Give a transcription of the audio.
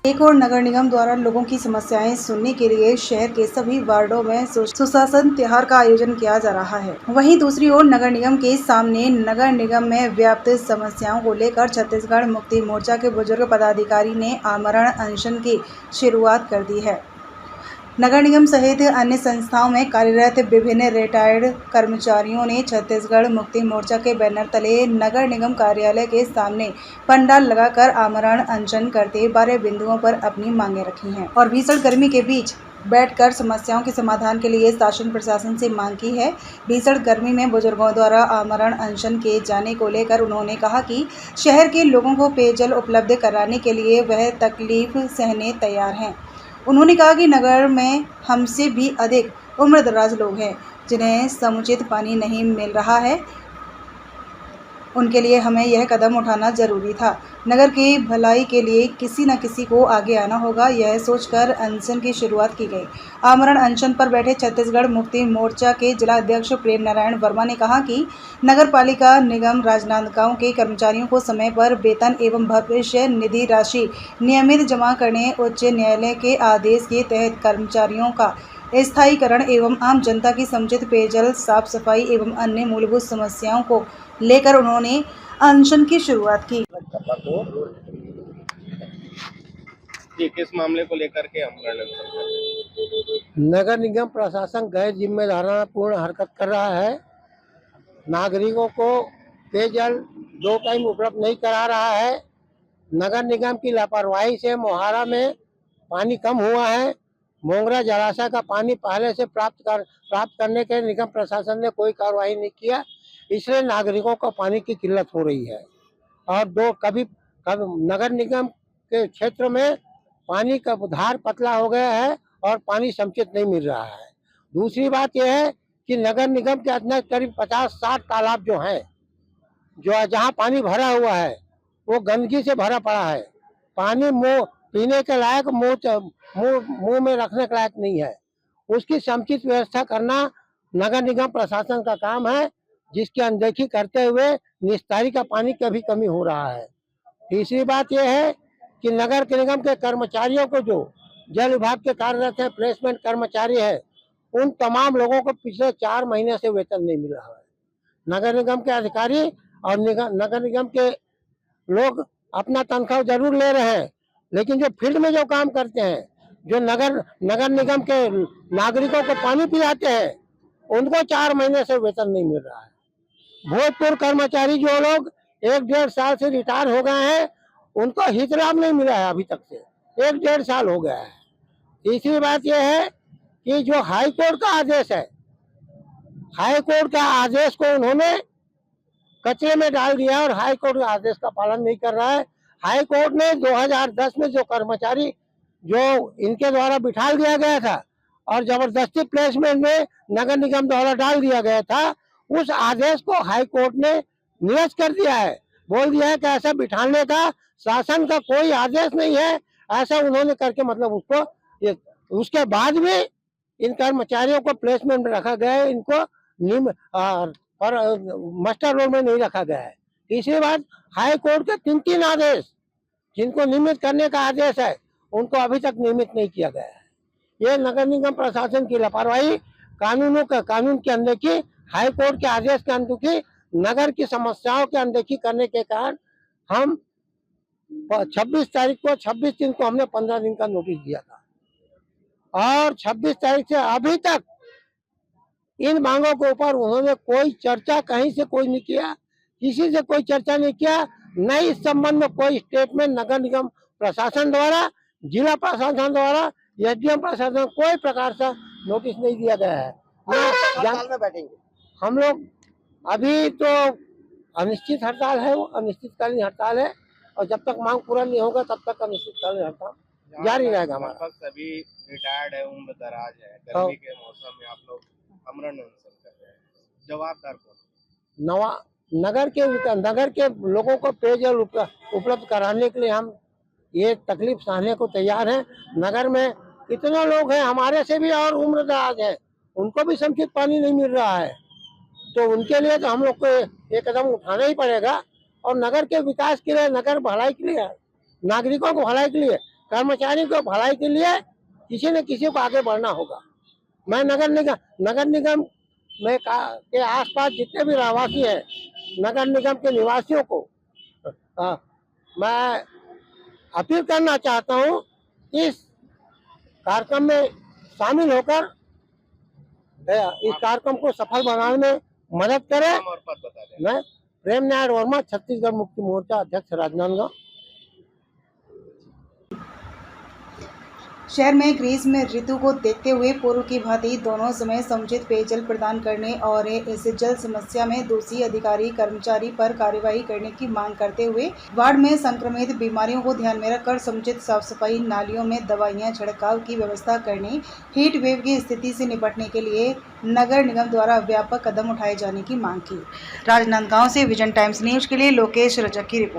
एक और नगर निगम द्वारा लोगों की समस्याएं सुनने के लिए शहर के सभी वार्डों में सुशासन त्योहार का आयोजन किया जा रहा है। वहीं दूसरी ओर नगर निगम के सामने नगर निगम में व्याप्त समस्याओं को लेकर छत्तीसगढ़ मुक्ति मोर्चा के बुजुर्ग पदाधिकारी ने आमरण अनशन की शुरुआत कर दी है। नगर निगम सहित अन्य संस्थाओं में कार्यरत विभिन्न रिटायर्ड कर्मचारियों ने छत्तीसगढ़ मुक्ति मोर्चा के बैनर तले नगर निगम कार्यालय के सामने पंडाल लगाकर आमरण अनशन करते 12 बिंदुओं पर अपनी मांगें रखी हैं और भीषण गर्मी के बीच बैठकर समस्याओं के समाधान के लिए शासन प्रशासन से मांग की है। भीषण गर्मी में बुजुर्गों द्वारा आमरण अनशन किए जाने को लेकर उन्होंने कहा कि शहर के लोगों को पेयजल उपलब्ध कराने के लिए वह तकलीफ सहने तैयार हैं। उन्होंने कहा कि नगर में हमसे भी अधिक उम्रदराज लोग हैं जिन्हें समुचित पानी नहीं मिल रहा है। उनके लिए हमें यह कदम उठाना जरूरी था। नगर की भलाई के लिए किसी न किसी को आगे आना होगा, यह सोचकर अनशन की शुरुआत की गई। आमरण अनशन पर बैठे छत्तीसगढ़ मुक्ति मोर्चा के जिला अध्यक्ष प्रेम नारायण वर्मा ने कहा कि नगर पालिका निगम राजनांदगांव के कर्मचारियों को समय पर वेतन एवं भविष्य निधि राशि नियमित जमा करने, उच्च न्यायालय के आदेश के तहत कर्मचारियों का स्थायीकरण एवं आम जनता की समुचित पेयजल, साफ सफाई एवं अन्य मूलभूत समस्याओं को लेकर उन्होंने अनशन की शुरुआत की। किस मामले को लेकर के हम अनशन कर रहे हैं? नगर निगम प्रशासन गैर जिम्मेदारापूर्ण हरकत कर रहा है। नागरिकों को पेयजल 2 टाइम उपलब्ध नहीं करा रहा है। नगर निगम की लापरवाही से मोहारा में पानी कम हुआ है। मोंगरा जलाशय का पानी पहले से प्राप्त करने के निगम प्रशासन ने कोई कार्रवाई नहीं किया, इसलिए नागरिकों को पानी की किल्लत हो रही है। और कभी नगर निगम के क्षेत्र में पानी का धार पतला हो गया है और पानी समुचित नहीं मिल रहा है। दूसरी बात यह है कि नगर निगम के अंदर करीब 50-60 तालाब जो हैं, जो जहाँ पानी भरा हुआ है वो गंदगी से भरा पड़ा है। पानी मुँह पीने के लायक, मुंह में रखने के लायक नहीं है। उसकी समुचित व्यवस्था करना नगर निगम प्रशासन का काम है, जिसकी अनदेखी करते हुए निस्तारी का पानी की भी कमी हो रहा है। तीसरी बात यह है कि नगर निगम के कर्मचारियों को, जो जल विभाग के कार्यरत है, प्लेसमेंट कर्मचारी है, उन तमाम लोगों को पिछले 4 महीने से वेतन नहीं मिल रहा है। नगर निगम के अधिकारी और नगर निगम के लोग अपना तनख्वाह जरूर ले रहे हैं, लेकिन जो फील्ड में जो काम करते हैं, जो नगर निगम के नागरिकों को पानी पिलाते हैं, उनको 4 महीने से वेतन नहीं मिल रहा है। भूतपूर्व कर्मचारी जो लोग 1-1.5 साल से रिटायर हो गए हैं, उनको हित लाभ नहीं मिला है अभी तक से, 1-1.5 साल हो गया है। तीसरी बात यह है कि जो हाई कोर्ट का आदेश है, हाई कोर्ट का आदेश को उन्होंने कचरे में डाल दिया और हाई कोर्ट के आदेश का पालन नहीं कर रहा है। हाई कोर्ट ने 2010 में जो कर्मचारी जो इनके द्वारा बिठा दिया गया था और जबरदस्ती प्लेसमेंट में नगर निगम द्वारा डाल दिया गया था, उस आदेश को हाई कोर्ट ने निरस्त कर दिया है। बोल दिया है कि ऐसा बिठाने का शासन का कोई आदेश नहीं है। ऐसा उन्होंने करके मतलब उसके बाद में इन कर्मचारियों को प्लेसमेंट में रखा गया है, इनको पर मास्टर रोल में नहीं रखा गया है। तीसरी बात, हाई कोर्ट के 3 आदेश जिनको नियमित करने का आदेश है, उनको अभी तक नियमित नहीं किया गया है। ये नगर निगम प्रशासन की लापरवाही, कानून की अनदेखी, हाई कोर्ट के आदेश की अनदेखी, नगर की समस्याओं की अनदेखी करने के कारण हम 26 दिन को हमने 15 दिन का नोटिस दिया था और 26 तारीख से अभी तक इन मांगों के ऊपर उन्होंने कोई चर्चा कहीं से कोई नहीं किया, किसी से कोई चर्चा नहीं किया, न इस संबंध में कोई स्टेटमेंट नगर निगम प्रशासन द्वारा, जिला प्रशासन द्वारा, एसडीएम प्रशासन कोई प्रकार का नोटिस नहीं दिया गया है। में बैठेंगे हम लोग। अभी तो अनिश्चित हड़ताल है, वो अनिश्चितकालीन हड़ताल है और जब तक मांग पूरा नहीं होगा तब तक अनिश्चितकालीन हड़ताल जारी रहेगा हमारा। सभी रिटायर्ड है, उम्र दराज है, गर्मी के मौसम में आप लोग आमरण अनशन कर रहे हैं, जवाबदार कौन? नगर के लोगों को पेयजल उपलब्ध कराने के लिए हम ये तकलीफ सहने को तैयार हैं। नगर में इतने लोग हैं, हमारे से भी और उम्र दराज है, उनको भी समुचित पानी नहीं मिल रहा है, तो उनके लिए तो हम लोग को ये कदम उठाना ही पड़ेगा। और नगर के विकास के लिए, नगर भलाई के लिए, नागरिकों को भलाई के लिए कर्मचारी को भलाई के लिए किसी न किसी को आगे बढ़ना होगा। मैं नगर निगम में के आसपास जितने भी रहवासी हैं, नगर निगम के निवासियों को मैं अपील करना चाहता हूँ, इस कार्यक्रम में शामिल होकर इस कार्यक्रम को सफल बनाने में मदद करें। नाम और पद बता दें। मैं प्रेम नारायण वर्मा, छत्तीसगढ़ मुक्ति मोर्चा अध्यक्ष, राजनांदगांव। शहर में ग्रीष्म ऋतु को देखते हुए पूर्व की भांति दोनों समय समुचित पेयजल प्रदान करने और इस जल समस्या में दोषी अधिकारी कर्मचारी पर कार्यवाही करने की मांग करते हुए वार्ड में संक्रमित बीमारियों को ध्यान में रखकर समुचित साफ सफाई, नालियों में दवाइयां छिड़काव की व्यवस्था करने, हीट वेव की स्थिति से निपटने के लिए नगर निगम द्वारा व्यापक कदम उठाए जाने की मांग की। राजनांदगांव से विजन टाइम्स न्यूज के लिए लोकेश रजक की रिपोर्ट।